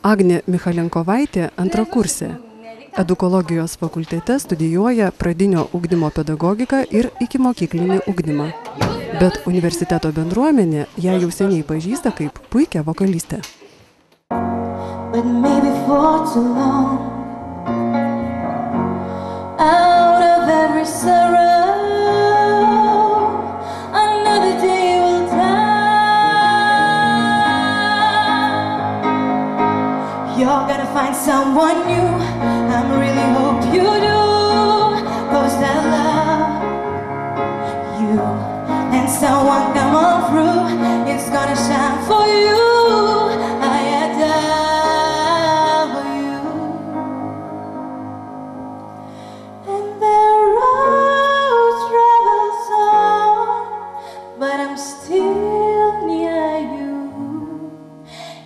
Agnė Michalenkovaitė antrakursė. Edukologijos fakultete studijuoja pradinio ugdymo pedagogiką ir ikimokyklinį ugdymą. Bet universiteto bendruomenė ją jau seniai pažįsta kaip puikią vokalistę. But maybe for too long, out of every sorrow, another day will die. You're gonna find someone new, I really hope you do, 'cause I love you, and someone come on through, it's gonna shine for you. I adore you, and the road travels on, but I'm still near you.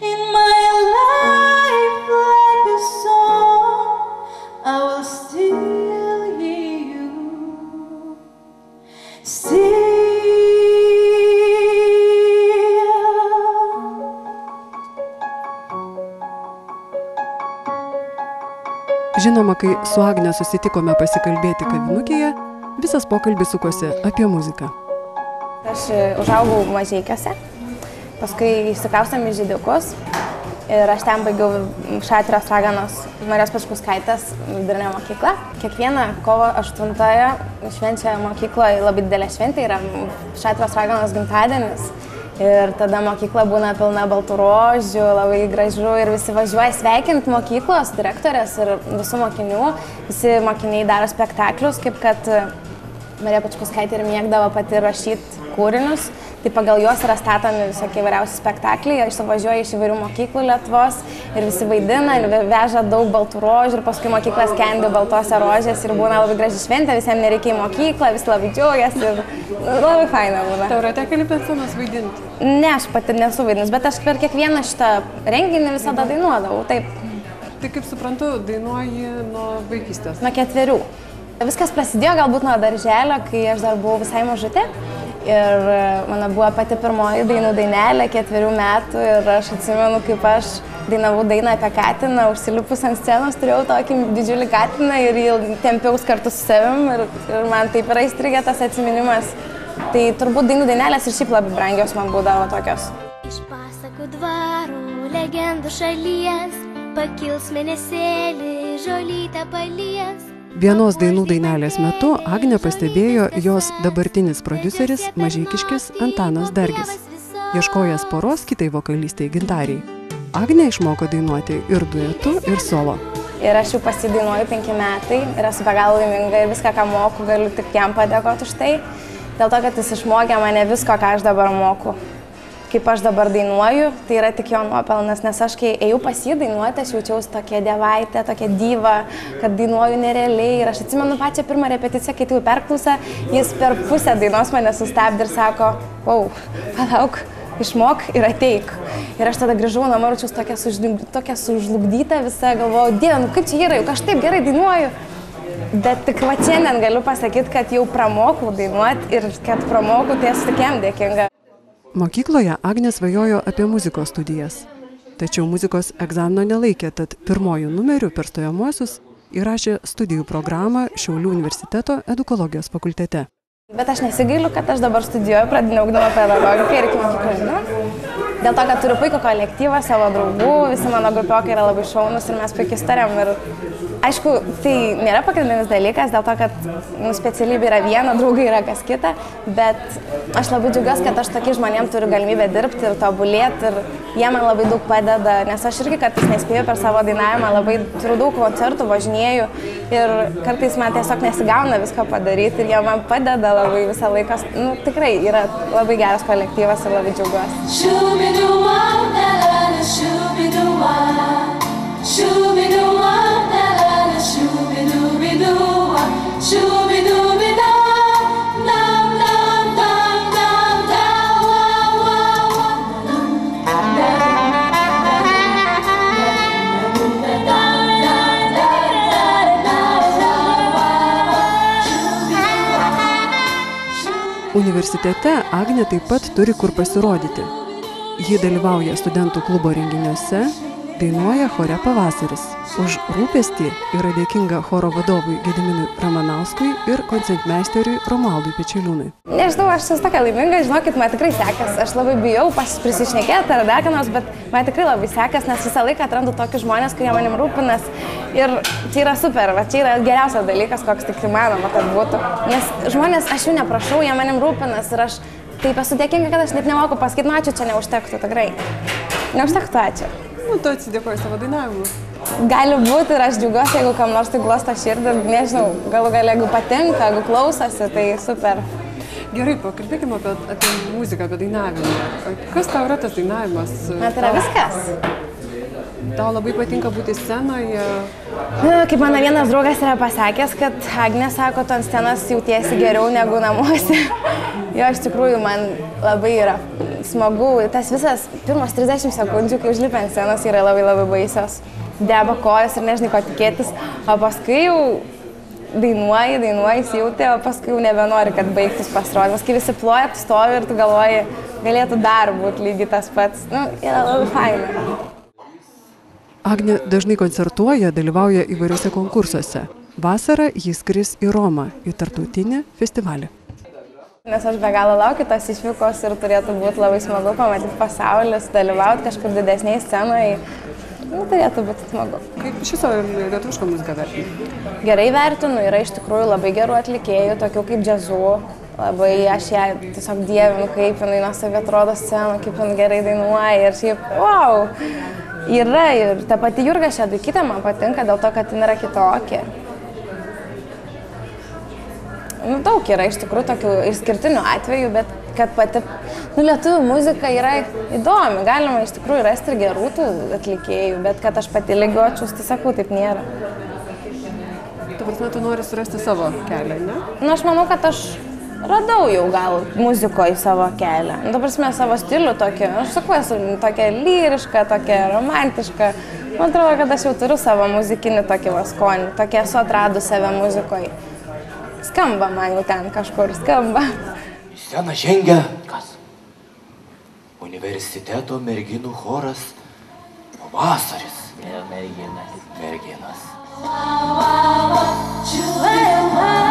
In my life like a song, I will still hear you. Žinoma, kai su Agne susitikome pasikalbėti kavinukėje, visas pokalbis sukosi apie muziką. Aš užaugau Mažeikiuose, paskui įsikraustėm į Žydikus ir aš ten baigiau Šatrijos raganos Marijos Pačkauskaitės vidurinę mokyklą. Kiekvieną kovo 8-ąją švenčia mokykloje labai didelė šventė, yra Šatrijos raganos gimtadienis. Ir tada mokykla būna pilna baltų rožių, labai gražu ir visi važiuoja sveikinti mokyklos direktorės ir visų mokinių. Visi mokiniai daro spektaklius, kaip kad Marija Pačkauskaitė ir mėgdavo pati rašyti kūrinius. Tai pagal juos yra statomi visokie įvairiausi spektakliai, išvažiuoja iš įvairių mokyklų Lietuvos ir visi vaidina ir veža daug baltų rožių ir paskui mokyklas skendi baltose rožės ir būna labai graži šventė, visiems nereikia į mokyklą, visi labai džiaugiasi ir labai faina būna. Tau yra tekę lipti ant scenos vaidinti? Ne, aš pati nesu vaidinus, bet aš per kiekvieną šitą renginį visada dainuodavau, taip. Tai kaip suprantu, dainuoji nuo vaikystės? Nuo 4. Viskas prasidėjo galbūt nuo darželio, kai aš dar buvau visai mažutė. Ir mano buvo pati pirmoji dainų dainelė 4 metų ir aš atsimenu, kaip aš dainavau dainą apie katiną, užsilipus ant scenos turėjau tokį didžiulį katiną ir jį tempiaus kartu su savim ir man taip yra įstrigę tas atsiminimas. Tai turbūt dainų dainelės ir šiaip labai brangios man būdavo tokios. Iš pasakų dvarų, legendų šalies, pakils mėnesėlį, žolytę palies. Vienos dainų dainelės metu Agnę pastebėjo jos dabartinis prodiuseris Mažeikiškis Antanas Dargis, ieškojęs poros kitai vokalistei Gintariai. Agnė išmoko dainuoti ir duetu, ir solo. Ir aš jau pasidainuoju 5 metai ir esu be galo laiminga ir viską, ką moku, galiu tik jam padėkoti už tai. Dėl to, kad jis išmokė mane visko, ką aš dabar moku. Kaip aš dabar dainuoju, tai yra tik jo nuopelnas, nes aš kai ėjau pas jį dainuoti, aš jaučiausi tokia dievaitė, tokia diva, kad dainuoju nerealiai. Ir aš atsimenu pačią pirmą repeticiją, kai tai jau perklausė, jis per pusę dainos mane sustabdė ir sako, wow, palauk, išmok ir ateik. Ir aš tada grįžau namo, jaučiausi tokia sužlugdyta visa, galvojau, dieve, nu kaip čia yra, juk aš taip gerai dainuoju. Bet tik va šiandien galiu pasakyti, kad jau pramokau dainuoti ir kad pramokau, tai esu tokiam dėkinga. Mokykloje Agnė svajojo apie muzikos studijas. Tačiau muzikos egzamino nelaikė, tad pirmojų numerių per stojamuosius įrašė studijų programą Šiaulių universiteto edukologijos fakultete. Bet aš nesigailiu, kad aš dabar studijuoju pradinio ugdymo pedagogiką ir ikimokyklinį. Dėl to, kad turiu puikų kolektyvą, savo draugų, visi mano grupiokai yra labai šaunūs ir mes puikiai tariam. Ir aišku, tai nėra pagrindinis dalykas, dėl to, kad specialybė yra viena, draugai yra kas kita, bet aš labai džiaugiuosi, kad aš tokiais žmonėms turiu galimybę dirbti ir tobulėti ir jie man labai daug padeda, nes aš irgi kartais nespėju per savo dainavimą, labai turiu daug koncertų, važinėju ir kartais man tiesiog nesigauna visko padaryti ir jie man padeda labai visą laiką, nu tikrai yra labai geras kolektyvas ir labai džiaugiuosi. Universitete Agnė taip pat turi kur pasirodyti. Ji dalyvauja studentų klubo renginiuose, dainuoja chore Pavasaris. Už rūpestį yra dėkinga choro vadovui Gediminui Ramanauskui ir koncertmeisteriui Romualdui Pečeliūnui. Nežinau, aš esu tokia laiminga, žinokit, man tikrai sekas. Aš labai bijau prisišnekėti ar dar ką nors, bet man tikrai labai sekas, nes visą laiką atrandu tokius žmonės, kurie manim rūpinas. Ir čia yra super, va, čia yra geriausias dalykas, koks tik įmanoma, kad būtų. Nes žmonės, aš jų neprašau, jie manim rūpinas ir aš taip esu dėkinga, kad aš net nemoku pasakyti, nu ačiū, čia neužtektų, tikrai. Neužtektų, ačiū. Nu, tu atsidėkoji savo dainavimu. Gali būti ir aš džiaugiuosi, jeigu kam nors tai glosto širdį, nežinau, galų gale, jeigu patinka, jeigu klausosi, tai super. Gerai, pakalbėkime apie muziką, apie dainavimą. Kas tau yra tas dainavimas? Na, tai yra viskas. Tau labai patinka būti scenoje? Kaip mano vienas draugas yra pasakęs, kad Agnė sako, tu ant scenos jautiesi geriau negu namuose. Jo, iš tikrųjų, man labai yra smagu. Tas visas pirmas 30 sekundžių, kai užlipi ant scenos, yra labai labai baisios. Deba kojas ir nežinai, ko tikėtis. O paskui jau dainuoji, įsijauti, o paskui jau nebenori, kad baigtis pasirodymas. Kai visi ploja, tu stovi ir tu galvoji, galėtų dar būti lygiai tas pats. Nu, yra labai faina. Agnė dažnai koncertuoja, dalyvauja įvairiuose konkursuose. Vasarą jis skris į Romą, į tarptautinį festivalį. Nes aš be galo laukiu tos išvykos ir turėtų būti labai smagu pamatyti pasaulį, dalyvauti kažkur didesniai scenoje. Nu, turėtų būti smagu. Kaip šitą lietuvišką muziką vertini? Gerai vertinu, yra iš tikrųjų labai gerų atlikėjų, tokių kaip Džiazu. Labai aš ją tiesiog dievinu, kaip jinai nuostabiai atrodo scenoje, kaip jinai gerai dainuoja ir šiaip, wow! Yra ir ta pati Jurga Šeduikytė man patinka dėl to, kad jinai yra kitokia. Nu, daug yra iš tikrųjų tokių išskirtinių atvejų, bet kad pati lietuvių muzika yra įdomi, galima iš tikrųjų rasti ir gerų tų atlikėjų, bet kad aš pati lygiuočiaus, tai sakau, taip nėra. Tu nori surasti savo kelią, ne? Nu, aš manau, kad aš radau jau gal muzikoje savo kelią. Nu, dabar mes savo stilių tokį, aš sakau, esu tokia lyriška, tokia romantiška. Man atrodo, kad aš jau turiu savo muzikinį tokį skonį, tokia esu atradus save muzikoje. Skamba man jau ten kažkur, skamba. Į sceną žengia kas? Universiteto merginų choras Pavasaris. Ir merginas. Merginas. Wow, wow, wow.